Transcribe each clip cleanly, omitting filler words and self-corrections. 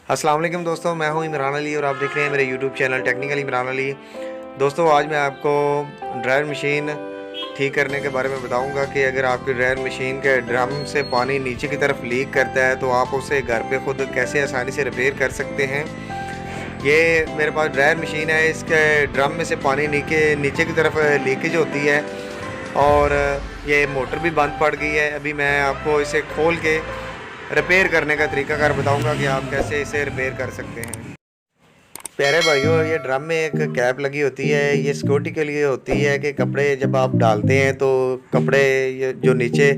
अस्सलाम वालेकुम दोस्तों, मैं हूं इमरान अली और आप देख रहे हैं मेरे YouTube channel technical Imran Ali. दोस्तों, आज मैं आपको ड्रायर मशीन ठीक करने के बारे में बताऊंगा कि अगर आपकी ड्रायर मशीन के ड्रम से पानी नीचे की तरफ लीक करता है तो आप उसे घर पे खुद कैसे आसानी से रिपेयर कर सकते हैं। ये मेरे पास ड्रायर मशीन है, इसके ड्रम में से पानी नीचे की तरफ लीकेज होती है और ये मोटर भी बंद पड़ गई है। अभी मैं आपको इसे खोल के रिपेयर करने का तरीकाकार बताऊंगा कि आप कैसे इसे रिपेयर कर सकते हैं। प्यारे भाइयों, ये ड्रम में एक कैप लगी होती है, ये सिक्योरिटी के लिए होती है कि कपड़े जब आप डालते हैं तो कपड़े ये जो नीचे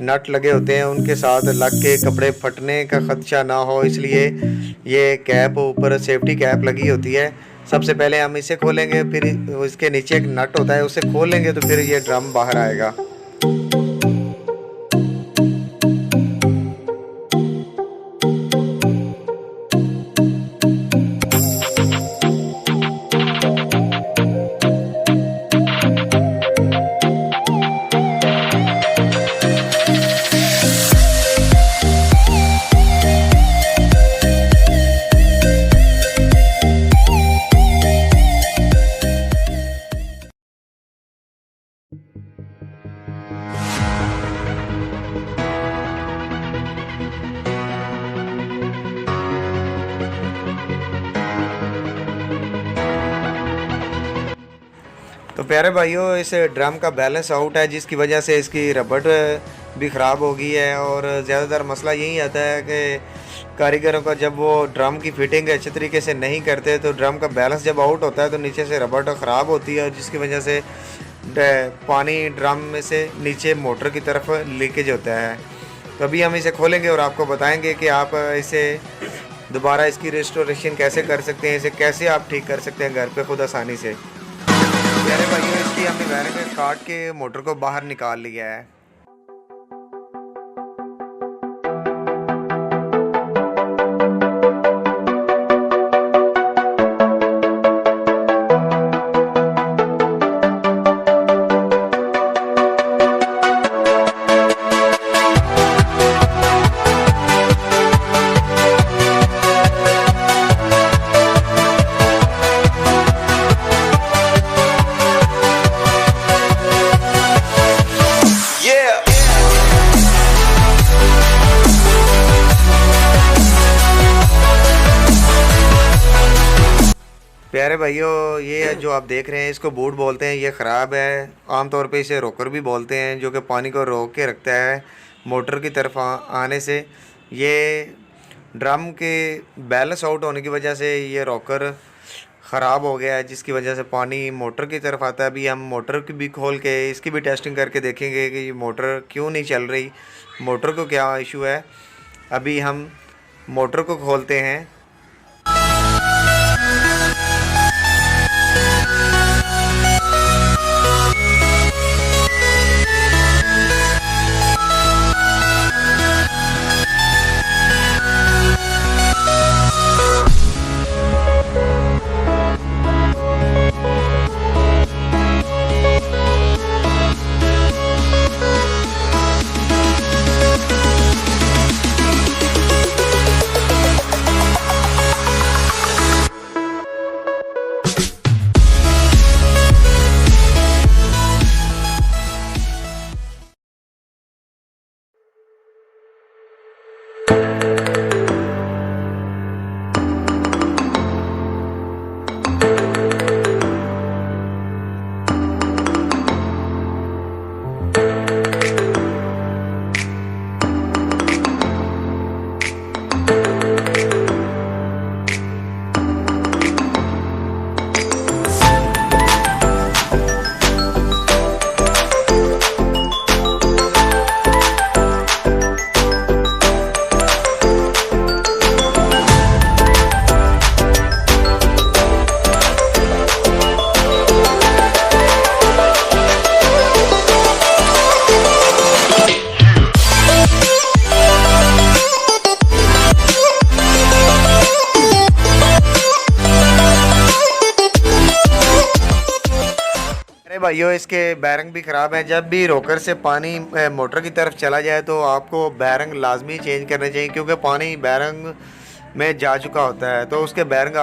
नट लगे होते हैं उनके साथ लग के कपड़े फटने का ख़दशा ना हो, इसलिए ये कैप ऊपर सेफ्टी कैप लगी होती है। सबसे पहले हम इसे खोलेंगे, फिर इसके नीचे एक नट होता है, उसे खोलेंगे तो फिर ये ड्रम बाहर आएगा। तो प्यारे भाइयों, इस ड्रम का बैलेंस आउट है, जिसकी वजह से इसकी रबड़ भी ख़राब हो गई है। और ज़्यादातर मसला यही आता है कि कारीगरों का जब वो ड्रम की फिटिंग अच्छे तरीके से नहीं करते तो ड्रम का बैलेंस जब आउट होता है तो नीचे से रबड़ ख़राब होती है और जिसकी वजह से पानी ड्रम में से नीचे मोटर की तरफ लीकेज होता है। तो अभी हम इसे खोलेंगे और आपको बताएंगे कि आप इसे दोबारा इसकी रेस्टोरेशन कैसे कर सकते हैं, इसे कैसे आप ठीक कर सकते हैं घर पे खुद आसानी से। प्यारे भाइयों, इसकी हमने वायरिंग काट के मोटर को बाहर निकाल लिया है। प्यारे भाइयों, ये जो आप देख रहे हैं इसको बूट बोलते हैं, ये ख़राब है। आमतौर पे इसे रोकर भी बोलते हैं, जो कि पानी को रोक के रखता है मोटर की तरफ आने से। ये ड्रम के बैलेंस आउट होने की वजह से ये रोकर ख़राब हो गया है, जिसकी वजह से पानी मोटर की तरफ आता है। अभी हम मोटर की भी खोल के इसकी भी टेस्टिंग करके देखेंगे कि ये मोटर क्यों नहीं चल रही, मोटर को क्या इशू है। अभी हम मोटर को खोलते हैं। भाइयों, इसके बैरंग भी ख़राब हैं। जब भी रोकर से पानी मोटर की तरफ चला जाए तो आपको बैरंग लाजमी चेंज करने चाहिए, क्योंकि पानी बैरंग में जा चुका होता है, तो उसके बैरिंग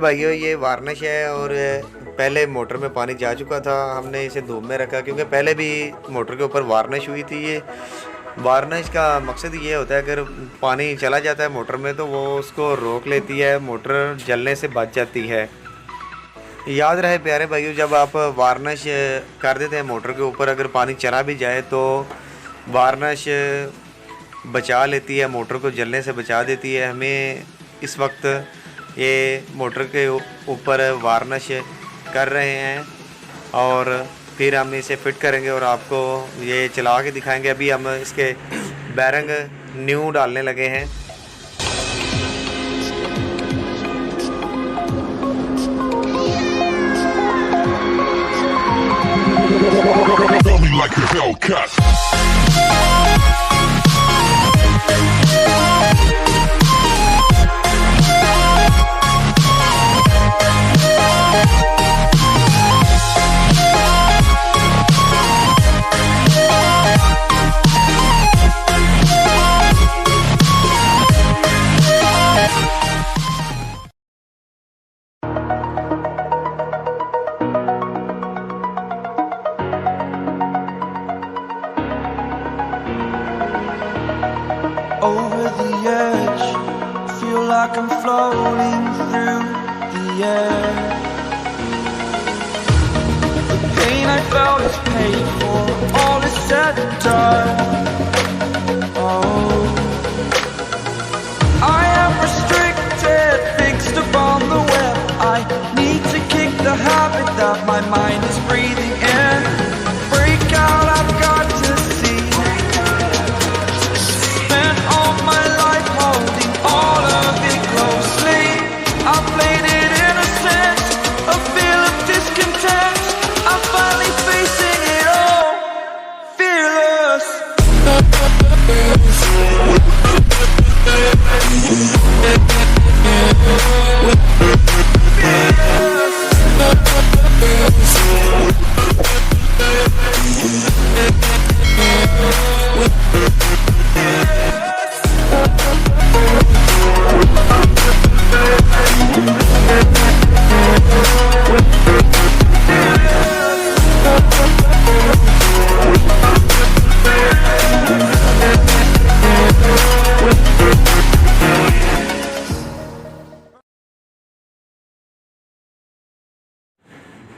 भाइयों ये वार्निश है और पहले मोटर में पानी जा चुका था, हमने इसे धूप में रखा क्योंकि पहले भी मोटर के ऊपर वार्निश हुई थी। ये वार्निश का मकसद ये होता है अगर पानी चला जाता है मोटर में तो वो उसको रोक लेती है, मोटर जलने से बच जाती है। याद रहे प्यारे भाइयों, जब आप वार्निश कर देते हैं मोटर के ऊपर, अगर पानी चला भी जाए तो वार्निश बचा लेती है, मोटर को जलने से बचा देती है। हमें इस वक्त ये मोटर के ऊपर वार्निश कर रहे हैं और फिर हम इसे फिट करेंगे और आपको ये चला के दिखाएंगे। अभी हम इसके बैरिंग न्यू डालने लगे हैं। Over the edge, feel like I'm floating through the air. The pain I felt is paid for, all is said and done. Oh, I am restricted, fixed upon the web. I need to kick the habit that my mind is breathing in. Break out, I've got to see. Spent all my life holding all of it closely. I played it innocent, a feel of discontent. I'm finally facing it all, fearless.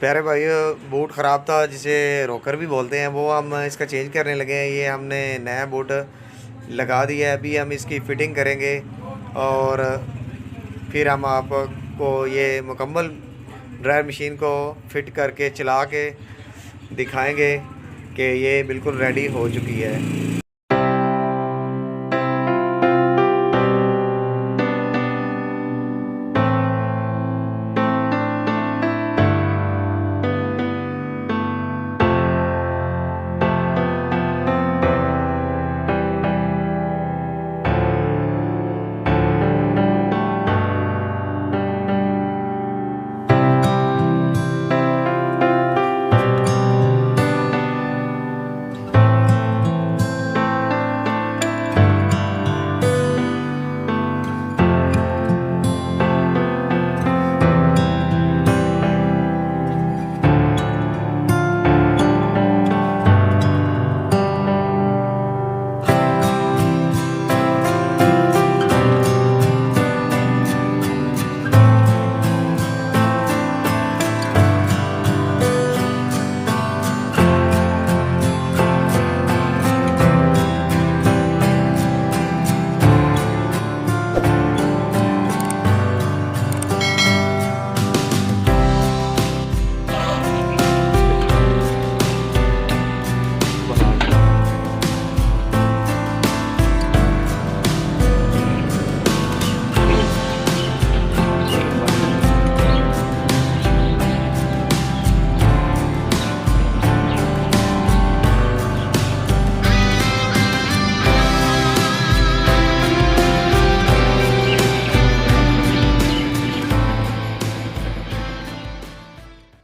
प्यारे भाइयों, boot ख़राब था जिसे रोकर भी बोलते हैं, वो हम इसका चेंज करने लगे हैं। ये हमने नया बूट लगा दिया है। अभी हम इसकी फ़िटिंग करेंगे और फिर हम आपको ये मुकम्मल ड्रायर मशीन को फ़िट करके चला के दिखाएंगे कि ये बिल्कुल रेडी हो चुकी है।